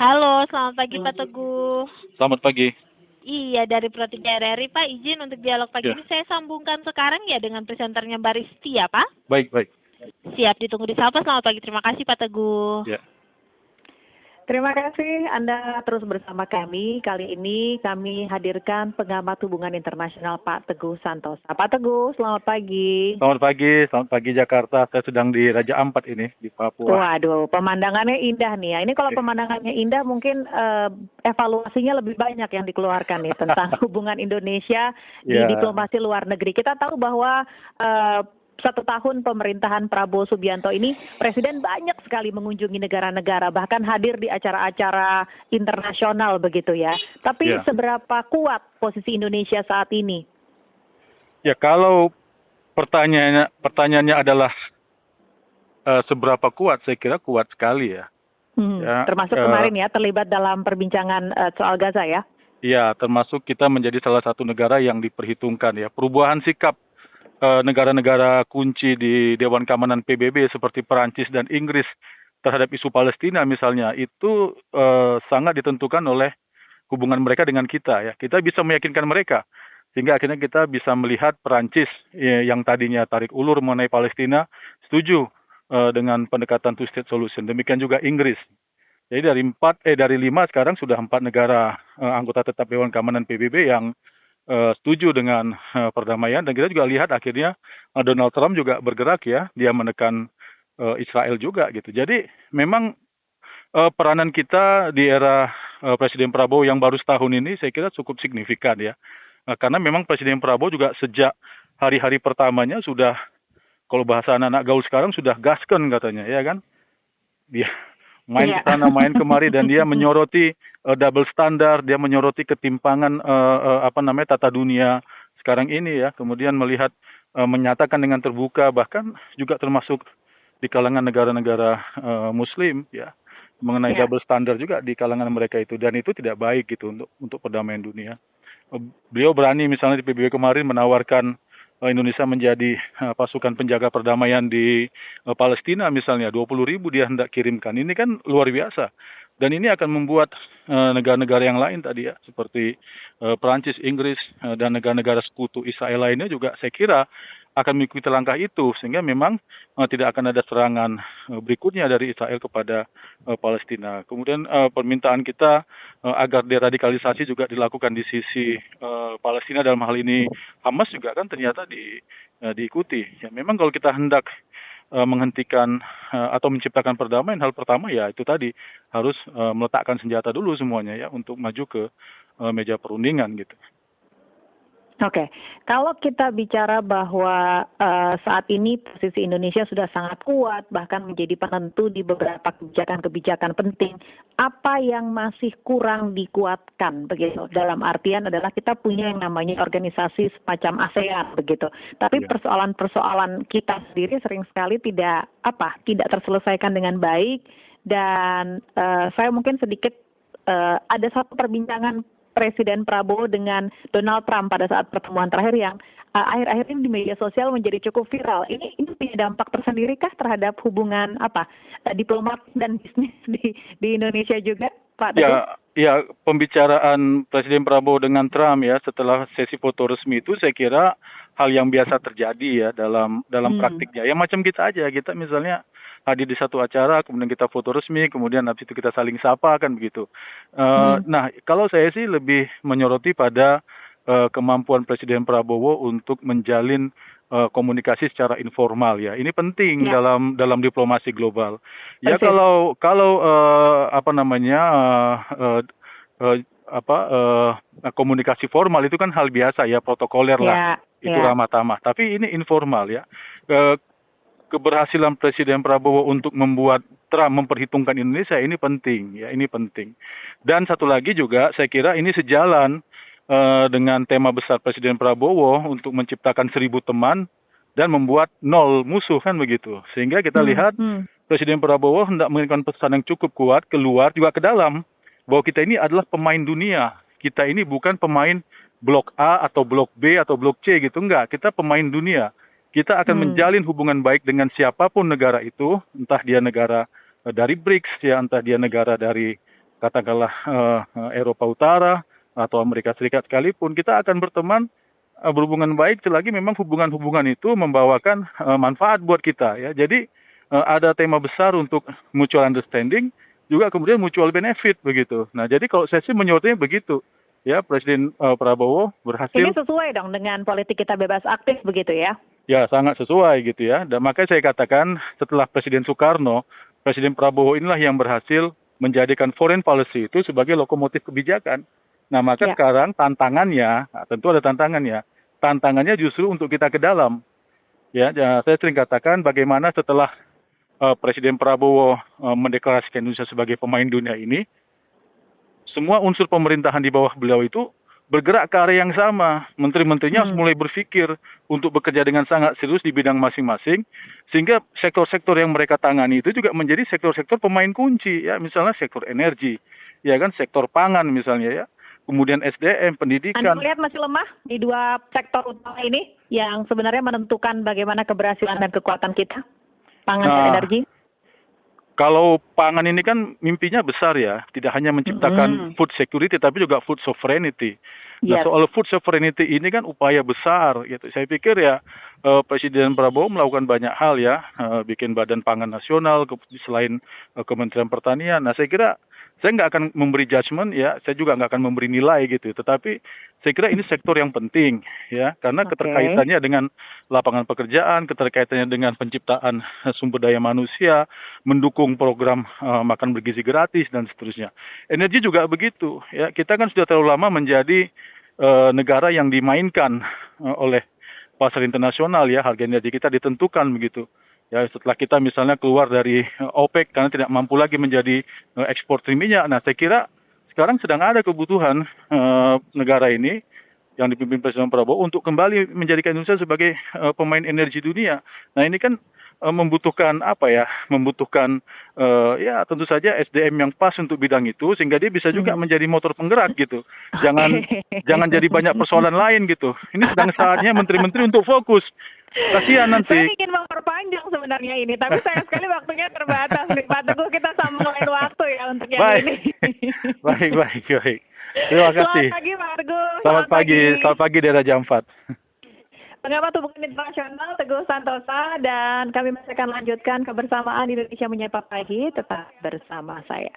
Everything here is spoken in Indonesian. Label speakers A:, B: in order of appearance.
A: Halo, selamat pagi Pak Teguh.
B: Selamat pagi.
A: Iya, dari Pro 3 RRI Pak, izin untuk dialog pagi
B: Ya,
A: ini saya sambungkan sekarang ya dengan presenternya Mbak Risti ya Pak.
B: baik.
A: Siap ditunggu di sapa. Selamat pagi, terima kasih Pak Teguh.
B: Ya,
C: Terima kasih Anda terus bersama kami. Kali ini kami hadirkan pengamat hubungan internasional Pak Teguh Santosa. Pak Teguh, selamat pagi.
B: selamat pagi Jakarta. Saya sedang di Raja Ampat ini di Papua.
C: Waduh, pemandangannya indah nih ya. Ini kalau
B: Oke.
C: pemandangannya indah mungkin evaluasinya lebih banyak yang dikeluarkan nih tentang hubungan Indonesia di
B: Ya.
C: diplomasi luar negeri. Kita tahu bahwa 1 tahun pemerintahan Prabowo Subianto ini, Presiden banyak sekali mengunjungi negara-negara, bahkan hadir di acara-acara internasional begitu ya. Tapi
B: Ya.
C: seberapa kuat posisi Indonesia saat ini?
B: Ya, kalau pertanyaannya adalah seberapa kuat, saya kira kuat sekali ya. Ya,
C: Termasuk kemarin ya terlibat dalam perbincangan soal Gaza ya.
B: Ya, termasuk kita menjadi salah satu negara yang diperhitungkan ya. Perubahan sikap negara-negara kunci di Dewan Keamanan PBB seperti Perancis dan Inggris terhadap isu Palestina misalnya itu sangat ditentukan oleh hubungan mereka dengan kita ya. Kita bisa meyakinkan mereka sehingga akhirnya kita bisa melihat Perancis yang tadinya tarik ulur mengenai Palestina setuju dengan pendekatan two state solution. Demikian juga Inggris. Jadi dari 5 sekarang sudah 4 negara anggota tetap Dewan Keamanan PBB yang setuju dengan perdamaian, dan kita juga lihat akhirnya Donald Trump juga bergerak ya, dia menekan Israel juga gitu. Jadi memang peranan kita di era Presiden Prabowo yang baru setahun ini saya kira cukup signifikan ya. Karena memang Presiden Prabowo juga sejak hari-hari pertamanya sudah, kalau bahasa anak-anak gaul sekarang, sudah gasken katanya ya kan. Dia main ke sana, main kemari, dan dia menyoroti double standar, dia menyoroti ketimpangan tata dunia sekarang ini ya. Kemudian melihat menyatakan dengan terbuka, bahkan juga termasuk di kalangan negara-negara Muslim ya, mengenai double standar juga di kalangan mereka itu, dan itu tidak baik gitu untuk perdamaian dunia. Beliau berani misalnya di PBB kemarin menawarkan Indonesia menjadi pasukan penjaga perdamaian di Palestina misalnya, 20.000 dia hendak kirimkan. Ini kan luar biasa. Dan ini akan membuat negara-negara yang lain tadi ya, seperti Perancis, Inggris, dan negara-negara sekutu Israel lainnya juga saya kira akan mengikuti langkah itu, sehingga memang tidak akan ada serangan berikutnya dari Israel kepada Palestina. Kemudian permintaan kita agar deradikalisasi juga dilakukan di sisi Palestina, dalam hal ini Hamas juga kan ternyata diikuti. Ya, memang kalau kita hendak menghentikan atau menciptakan perdamaian, hal pertama ya itu tadi, harus meletakkan senjata dulu semuanya ya, untuk maju ke meja perundingan gitu.
C: Oke, kalau kita bicara bahwa saat ini posisi Indonesia sudah sangat kuat, bahkan menjadi penentu di beberapa kebijakan-kebijakan penting, apa yang masih kurang dikuatkan begitu? Dalam artian adalah kita punya yang namanya organisasi semacam ASEAN begitu, tapi persoalan-persoalan kita sendiri sering sekali tidak terselesaikan dengan baik, dan saya mungkin sedikit ada satu perbincangan Presiden Prabowo dengan Donald Trump pada saat pertemuan terakhir yang akhir-akhir ini di media sosial menjadi cukup viral. Ini punya dampak tersendiri kah terhadap hubungan diplomat dan bisnis di Indonesia juga, Pak Teguh?
B: Ya, pembicaraan Presiden Prabowo dengan Trump ya setelah sesi foto resmi itu saya kira hal yang biasa terjadi ya dalam praktiknya. Ya macam kita aja, kita misalnya hadir di satu acara, kemudian kita foto resmi, kemudian habis itu kita saling sapa kan begitu. Nah, kalau saya sih lebih menyoroti pada kemampuan Presiden Prabowo untuk menjalin komunikasi secara informal ya. Ini penting dalam diplomasi global. Ya kalau komunikasi formal itu kan hal biasa ya, protokoler lah. Itu ramah tamah. Tapi ini informal ya. Keberhasilan Presiden Prabowo untuk membuat Trump memperhitungkan Indonesia ini penting ya, ini penting. Dan satu lagi juga saya kira ini sejalan dengan tema besar Presiden Prabowo untuk menciptakan 1.000 teman dan membuat 0 musuh kan begitu. Sehingga kita lihat Presiden Prabowo hendak mengirimkan pesan yang cukup kuat keluar juga ke dalam, bahwa kita ini adalah pemain dunia. Kita ini bukan pemain blok A atau blok B atau blok C gitu, enggak. Kita pemain dunia. Kita akan menjalin hubungan baik dengan siapapun negara itu, entah dia negara dari BRICS ya, entah dia negara dari katakanlah Eropa Utara atau Amerika Serikat sekalipun, kita akan berteman berhubungan baik selagi memang hubungan-hubungan itu membawakan manfaat buat kita ya. Jadi ada tema besar untuk mutual understanding, juga kemudian mutual benefit begitu. Nah, jadi kalau saya sih menyorotnya begitu. Ya, Presiden Prabowo berhasil.
C: Ini sesuai dong dengan politik kita bebas aktif begitu ya?
B: Ya, sangat sesuai gitu ya. Dan makanya saya katakan setelah Presiden Soekarno, Presiden Prabowo inilah yang berhasil menjadikan foreign policy itu sebagai lokomotif kebijakan. Nah, maka sekarang tantangannya, tentu ada tantangannya. Tantangannya justru untuk kita ke dalam. Ya, saya sering katakan bagaimana setelah Presiden Prabowo mendeklarasikan Indonesia sebagai pemain dunia ini, semua unsur pemerintahan di bawah beliau itu bergerak ke arah yang sama. Menteri-menterinya harus mulai berpikir untuk bekerja dengan sangat serius di bidang masing-masing, sehingga sektor-sektor yang mereka tangani itu juga menjadi sektor-sektor pemain kunci. Ya, misalnya sektor energi, ya kan, sektor pangan misalnya ya, kemudian SDM, pendidikan.
C: Anda melihat masih lemah di dua sektor utama ini yang sebenarnya menentukan bagaimana keberhasilan dan kekuatan kita, pangan dan energi?
B: Kalau pangan ini kan mimpinya besar ya, tidak hanya menciptakan food security tapi juga food sovereignty. Nah, soal food sovereignty ini kan upaya besar gitu. Saya pikir ya Presiden Prabowo melakukan banyak hal ya, bikin Badan Pangan Nasional selain Kementerian Pertanian. Nah, saya kira saya nggak akan memberi judgement ya, saya juga nggak akan memberi nilai gitu. Tetapi saya kira ini sektor yang penting ya, karena keterkaitannya dengan lapangan pekerjaan, keterkaitannya dengan penciptaan sumber daya manusia, mendukung program makan bergizi gratis dan seterusnya. Energi juga begitu ya, kita kan sudah terlalu lama menjadi negara yang dimainkan oleh pasar internasional ya, harga energi kita ditentukan begitu. Ya, setelah kita misalnya keluar dari OPEC karena tidak mampu lagi menjadi eksportir minyak. Nah, saya kira sekarang sedang ada kebutuhan negara ini yang dipimpin Presiden Prabowo untuk kembali menjadikan Indonesia sebagai pemain energi dunia. Nah, ini kan membutuhkan apa ya? Membutuhkan ya tentu saja SDM yang pas untuk bidang itu, sehingga dia bisa juga menjadi motor penggerak gitu. Jangan jadi banyak persoalan lain gitu. Ini sedang saatnya menteri-menteri untuk fokus. Kasihan nanti.
C: Saya ingin memperpanjang sebenarnya ini, tapi sayang sekali waktunya terbatas. Pak Teguh, kita sambung lain waktu ya untuk yang ini.
B: Baik. Terima kasih.
C: Selamat pagi Pak Teguh.
B: Selamat pagi daerah Jam 4.
C: Pengamat Hubungan Internasional Teguh Santosa, dan kami masih akan lanjutkan kebersamaan Indonesia Menyapa Pagi. Tetap bersama saya.